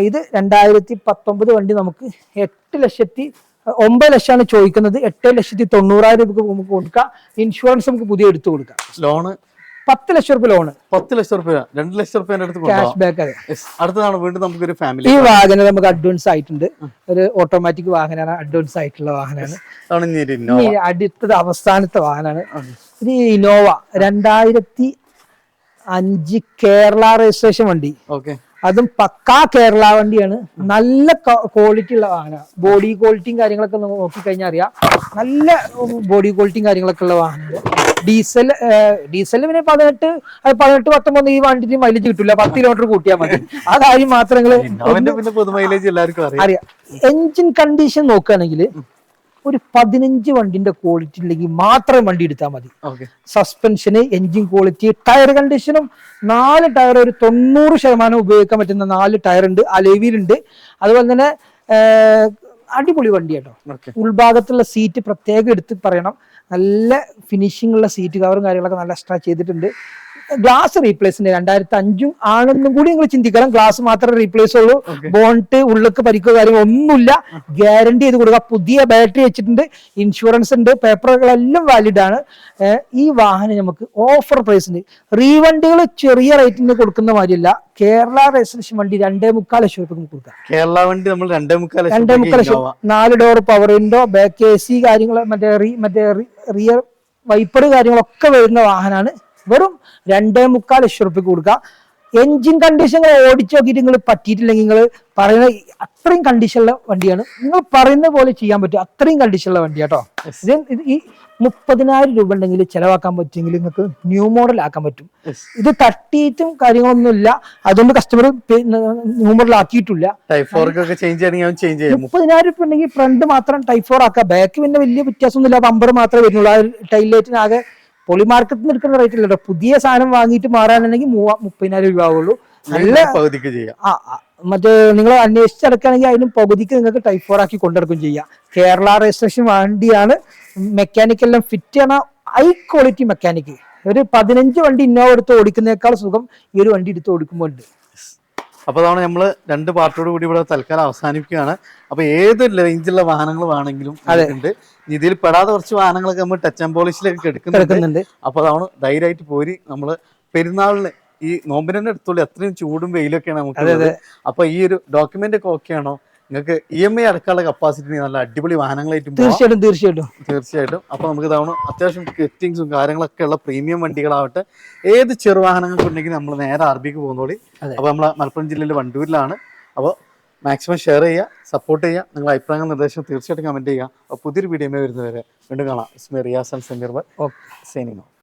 ഇത് 2019 വണ്ടി നമുക്ക് 9 ലക്ഷമാണ് ചോദിക്കുന്നത്. 8,90,000 രൂപ നമുക്ക് കൊടുക്കാം. ഇൻഷുറൻസ് നമുക്ക് പുതിയ എടുത്തു കൊടുക്കാം. ലോണ് 10 ലക്ഷം രൂപ ലോണ്. 10 ലക്ഷം രൂപ, 2 ലക്ഷം രൂപ ക്യാഷ് ബാക്ക്. അതെ. അടുത്തതാണ് വീണ്ടും നമുക്കൊരു ഫാമിലി. ഈ വാഹനം നമുക്ക് അഡ്വാൻസ് ആയിട്ടുണ്ട്. ഒരു ഓട്ടോമാറ്റിക് വാഹനമാണ്, അഡ്വാൻസ് ആയിട്ടുള്ള വാഹനമാണ്. അടുത്തത് അവസാനത്തെ വാഹനമാണ്. ഇത് ഇന്നോവ 2005 കേരള രജിസ്ട്രേഷൻ വണ്ടി. അതും പക്കാ കേരള വണ്ടിയാണ്. നല്ല ക്വാളിറ്റി ഉള്ള വാഹനമാണ്. ബോഡി ക്വാളിറ്റിയും കാര്യങ്ങളൊക്കെ നോക്കിക്കഴിഞ്ഞാൽ അറിയാം, നല്ല ബോഡി ക്വാളിറ്റിയും കാര്യങ്ങളൊക്കെ ഉള്ള വാഹനമാണ്. ഡീസൽ പിന്നെ 18-19 ഈ വണ്ടിക്ക് മൈലേജ് കിട്ടില്ല. 10 കിലോമീറ്റർ കൂട്ടിയാൽ മതി. ആ കാര്യം മാത്രം അറിയാം. എഞ്ചിൻ കണ്ടീഷൻ നോക്കുകയാണെങ്കിൽ ഒരു 15 വണ്ടിന്റെ ക്വാളിറ്റി ഉണ്ടെങ്കിൽ മാത്രം വണ്ടി എടുത്താൽ മതി. സസ്പെൻഷന്, എഞ്ചിൻ ക്വാളിറ്റി, ടയർ കണ്ടീഷനും 4 ടയർ ഒരു 90% ഉപയോഗിക്കാൻ പറ്റുന്ന 4 ടയർ ഉണ്ട്. അലോയിലുണ്ട്. അതുപോലെ തന്നെ അടിപൊളി വണ്ടി കേട്ടോ. ഉൾഭാഗത്തുള്ള സീറ്റ് പ്രത്യേകം എടുത്ത് പറയണം. നല്ല ഫിനിഷിംഗ് ഉള്ള സീറ്റ് കവറും കാര്യങ്ങളൊക്കെ നല്ല എക്സ്ട്രാ ചെയ്തിട്ടുണ്ട്. ഗ്ലാസ് റീപ്ലേസിന്റെ 2005 ആണെന്നും കൂടി നിങ്ങൾ ചിന്തിക്കണം. ഗ്ലാസ് മാത്രമേ റീപ്ലേസ് ഉള്ളൂ. ബോണ്ട് ഉള്ളിലേക്ക് പരിക്കോ കാര്യങ്ങളോ ഒന്നുമില്ല. ഗ്യാരണ്ടി ചെയ്ത് കൊടുക്കുക. പുതിയ ബാറ്ററി വെച്ചിട്ടുണ്ട്. ഇൻഷുറൻസ് ഉണ്ട്. പേപ്പറുകളെല്ലാം വാലിഡ് ആണ്. ഈ വാഹനം നമുക്ക് ഓഫർ പ്രൈസിന്, റീവണ്ടികൾ ചെറിയ റേറ്റിന് കൊടുക്കുന്ന മാതിരിയല്ല. കേരള രജിസ്ട്രേഷൻ വണ്ടി 2.25 ലക്ഷം രൂപ കൊടുക്കാം. കേരള വണ്ടി നമ്മൾ 2.25 ലക്ഷം. 4 door power window, back AC കാര്യങ്ങൾ, മറ്റേ റിയർ വൈപ്പർ കാര്യങ്ങളൊക്കെ വരുന്ന വാഹനമാണ്. വെറും 2.25 ലക്ഷം രൂപ കൊടുക്കാം. എഞ്ചിൻ കണ്ടീഷൻ ഓടിച്ചു നോക്കിയിട്ട് നിങ്ങൾ പറ്റിയിട്ടില്ലെങ്കിൽ നിങ്ങൾ പറയുന്ന അത്രയും കണ്ടീഷനുള്ള വണ്ടിയാണ്. നിങ്ങൾ പറയുന്ന പോലെ ചെയ്യാൻ പറ്റും. അത്രയും കണ്ടീഷനുള്ള വണ്ടി കേട്ടോ. ഈ 30,000 രൂപ ഉണ്ടെങ്കിൽ ചെലവാക്കാൻ പറ്റുമെങ്കിൽ നിങ്ങൾക്ക് ന്യൂ മോഡൽ ആക്കാൻ പറ്റും. ഇത് തട്ടിയിട്ടും കാര്യങ്ങളൊന്നും ഇല്ല. അതുകൊണ്ട് കസ്റ്റമർ ന്യൂ മോഡൽ ആക്കിയിട്ടില്ല. 30,000 രൂപ ഉണ്ടെങ്കിൽ ഫ്രണ്ട് മാത്രം ടൈപ്പ് 4 ആക്കാം. ബാക്ക് പിന്നെ വലിയ വ്യത്യാസമൊന്നുമില്ല. ബമ്പർ മാത്രമേ വരുന്നുള്ളൂ. ആ ടൈൽ ലൈറ്റിന് ആകെ പൊളി മാർക്കറ്റിൽ നിന്ന് എടുക്കുന്ന റേറ്റ് അല്ലല്ലോ. പുതിയ സാധനം വാങ്ങിയിട്ട് മാറാനുണ്ടെങ്കിൽ 30,000 രൂപ ആവുള്ളൂ. നല്ല മറ്റേ നിങ്ങൾ അന്വേഷിച്ചെടുക്കുകയാണെങ്കിൽ അതിനും പകുതിക്ക് നിങ്ങൾക്ക് ടൈപ്പ് 4 ആക്കി കൊണ്ടെടുക്കും ചെയ്യാം. കേരള രജിസ്ട്രേഷൻ വണ്ടിയാണ്. മെക്കാനിക്കെല്ലാം ഫിറ്റ് ആണ്. High quality mechanic. ഒരു 15 വണ്ടി ഇന്നോവ എടുത്ത് ഓടിക്കുന്നേക്കാൾ സുഖം ഈ ഒരു വണ്ടി എടുത്ത് ഓടിക്കുമ്പോൾ ഉണ്ട്. അപ്പൊ അതാണ് നമ്മള് 2 പാർട്ടോട് കൂടി ഇവിടെ തൽക്കാലം അവസാനിപ്പിക്കുകയാണ്. അപ്പൊ ഏത് റേഞ്ചുള്ള വാഹനങ്ങൾ വേണമെങ്കിലും ഉണ്ട്. ഇതിൽ പെടാതെ കുറച്ച് വാഹനങ്ങളൊക്കെ നമ്മൾ ടച്ച് ആൻഡ് പോളിഷിലൊക്കെ എടുക്കുന്നുണ്ട്. അപ്പൊ അതാണ് ധൈര്യമായിട്ട് പോരി. നമ്മള് പെരുന്നാളിന് ഈ നോമ്പിനെ എടുത്തോളൂ. അത്രയും ചൂടും വെയിലൊക്കെയാണ് നമുക്ക്. അപ്പൊ ഈ ഒരു ഡോക്യുമെന്റ് ഒക്കെ ഓക്കെ ആണോ? നിങ്ങൾക്ക് EMI അടക്കാനുള്ള കപ്പാസിറ്റി നല്ല അടിപൊളി വാഹനങ്ങളായിട്ട് തീർച്ചയായിട്ടും. അപ്പൊ നമുക്ക് ഇതാണ് അത്യാവശ്യം ഫിറ്റിംഗ്സും കാര്യങ്ങളൊക്കെ ഉള്ള പ്രീമിയം വണ്ടികളാവട്ടെ, ഏത് ചെറുവാഹനങ്ങൾക്ക് ഉണ്ടെങ്കിൽ നമ്മൾ നേരെ RBക്ക് പോകുന്നോളി. അപ്പൊ നമ്മളെ മലപ്പുറം ജില്ലയിൽ വണ്ടൂരിലാണ്. അപ്പോൾ മാക്സിമം ഷെയർ ചെയ്യുക, സപ്പോർട്ട് ചെയ്യുക. നിങ്ങളുടെ അഭിപ്രായങ്ങൾ നിർദ്ദേശം തീർച്ചയായിട്ടും കമന്റ് ചെയ്യുക. അപ്പോൾ പുതിയൊരു വീഡിയോ വരുന്നവരെ വീണ്ടും കാണാം. Riyas and Sameer signing off.